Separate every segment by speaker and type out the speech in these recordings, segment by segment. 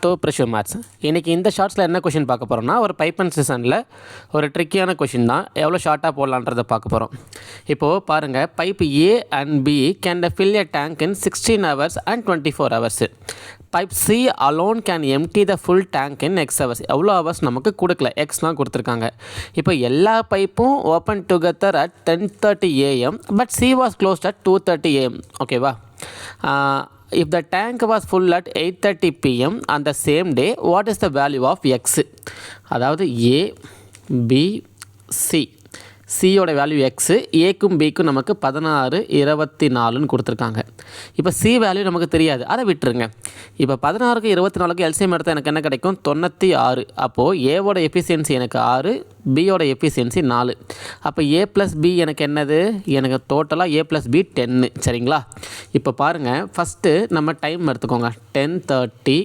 Speaker 1: To pressure maths. இன்றைக்கி இந்த ஷார்ட்ஸில் என்ன கொஷின் பார்க்க போகிறோம்னா, ஒரு பைப் அண்ட் சீசனில் ஒரு ட்ரிக்கியான கொஷின் தான். எவ்வளோ ஷார்ட்டாக போடலான்றதை பார்க்க போகிறோம். இப்போது பாருங்கள், pipe A and B can fill a tank in 16 hours and 24 hours. Pipe C alone can empty the full tank in X hours. எவ்வளோ ஹவர்ஸ் நமக்கு கொடுக்கல, எக்ஸ்லாம் கொடுத்துருக்காங்க. இப்போ எல்லா பைப்பும் open together at 10:30 AM but C was closed at 2:30 AM. ஓகேவா? If the tank was full at 8:30 PM on the same day, what is the value of x? அதாவது A, B, C. சியோட வேல்யூ எக்ஸு, ஏக்கும் பிக்கும் நமக்கு 16, 24ன்னு கொடுத்துருக்காங்க. இப்போ C value நமக்கு தெரியாது, அதை விட்டுருங்க. இப்போ 16க்கு 24க்கு எல்சிஎம் எடுத்தால் எனக்கு என்ன கிடைக்கும்? 96. அப்போது ஏவோட எஃபிஷியன்சி எனக்கு 6, பியோட எஃபிஷியன்சி 4. அப்போ ஏ ப்ளஸ் பி எனக்கு என்னது? எனக்கு டோட்டலாக ஏ ப்ளஸ் பி 10. சரிங்களா? இப்போ பாருங்கள், ஃபஸ்ட்டு நம்ம டைம் எடுத்துக்கோங்க. 10:30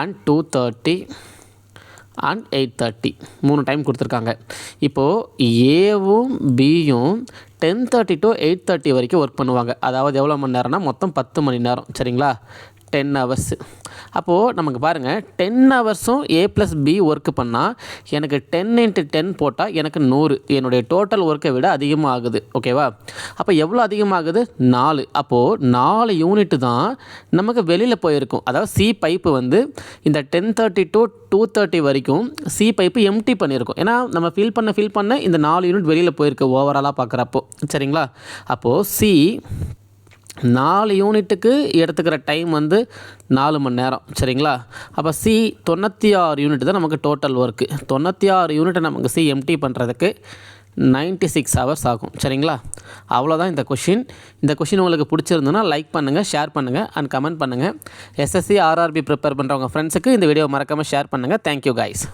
Speaker 1: and 2:30 and 8:30 3 டைம் கொடுத்துருக்காங்க. இப்போது ஏவும் பியும் 10:30 to 8:30 வரைக்கும் ஒர்க் பண்ணுவாங்க. அதாவது எவ்வளோ மணி நேரம்னா மொத்தம் 10 மணி நேரம். சரிங்களா? 10 hours. அப்போது நமக்கு பாருங்கள், 10 ஹவர்ஸும் ஏ ப்ளஸ் பி ஒர்க்கு பண்ணால் எனக்கு 10 × 10 போட்டால் எனக்கு 100. என்னுடைய டோட்டல் ஒர்க்கை விட அதிகமாக ஆகுது. ஓகேவா? அப்போ எவ்வளோ அதிகமாகுது? 4. அப்போது 4 யூனிட்டு தான் நமக்கு வெளியில் போயிருக்கும். அதாவது சி பைப்பு வந்து இந்த 10:30 to 2:30 வரைக்கும் சி பைப்பு எம்டி பண்ணியிருக்கும். ஏன்னா நம்ம ஃபில் பண்ண இந்த 4 யூனிட் வெளியில் போயிருக்கு ஓவராலாக பார்க்குறப்போ. சரிங்களா? அப்போது சி 4 யூனிட்டுக்கு எடுத்துக்கிற டைம் வந்து 4 மணி நேரம். சரிங்களா? அப்போ சி 96 யூனிட் தான் நமக்கு டோட்டல் ஒர்க்கு. 96 யூனிட்டை நமக்கு சி எம்டி பண்ணுறதுக்கு 96 hours ஆகும். சரிங்களா? அவ்வளோதான் இந்த கொஷின். இந்த கொஷின் உங்களுக்கு பிடிச்சிருந்ததுன்னா லைக் பண்ணுங்கள், ஷேர் பண்ணுங்கள் அண்ட் கமெண்ட் பண்ணுங்கள். எஸ்எஸ்சி ஆர்ஆர்பி ப்ரிப்பேர் பண்ணுறவங்க ஃப்ரெண்ட்ஸுக்கு இந்த வீடியோ மறக்காமல் ஷேர் பண்ணுங்கள். Thank you guys.